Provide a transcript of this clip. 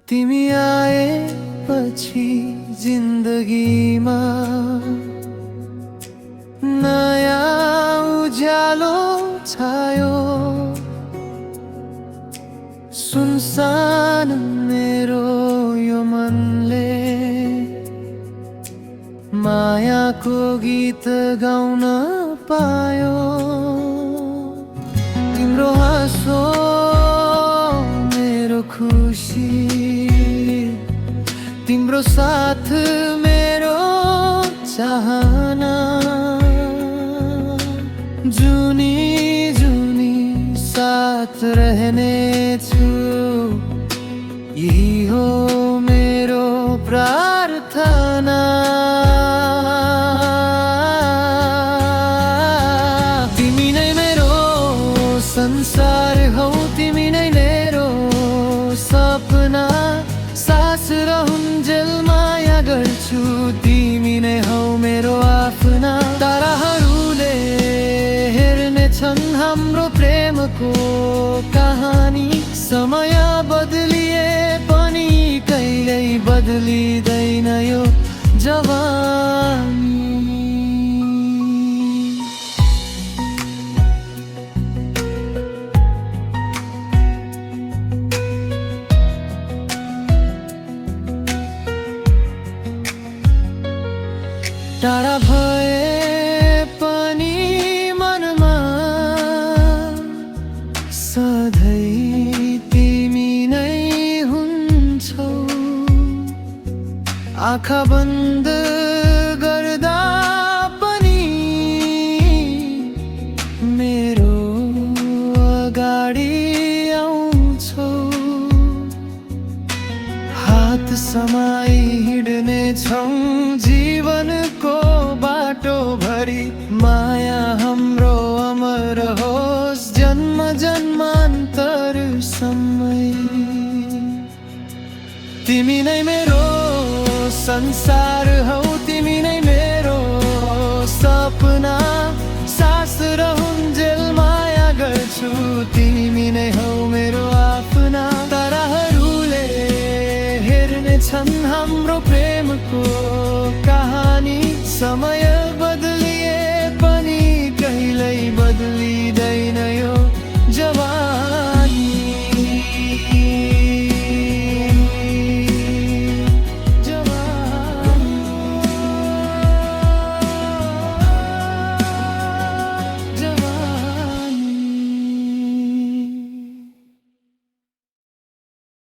तिमी आएपछि जिन्दगीमा नयाँ उज्यालो छायो। सुनसान मेरो यो मनले मायाको गीत गाउन पायो। तिम्रो हाँसो मेरो खुसी, तिम्रो साथ मेरो चाहना। जुनी जुनी साथ रहने छु, यही हो मेरो प्रार्थना। तिमी नै मेरो संसार हौ, तिमी नै मेरो सपना। सास रहउन्जेल माया गर्छु, तिमी नै हौ मेरो आफ्ना। ताराहरूले हेर्नेछन् हाम्रो प्रेमको कहानी। समय बदलिए पनि कहिल्यै बदलिँदैन यो जवानी। टाढा भए पनि मनमा सधैँ तिमी नै हुन्छौ। आँखा बन्द गर्दा पनि मेरो अगाडि आउँछौ। हात समाई हिँड्नेछौँ जीवनको बाटो भरि। माया हाम्रो अमर होस् जन्म जन्मान्तरसम्म। तिमी नै मेरो संसार हौ, तिमी नै मेरो सपना। सास रहउन्जेल माया गर्छु, तिमी नै हौ मेरो आफ्ना। ताराहरूले हेर्नेछन् हाम्रो प्रेमको कहानी। समय बदलिए पनि कहिल्यै बदलिँदैन यो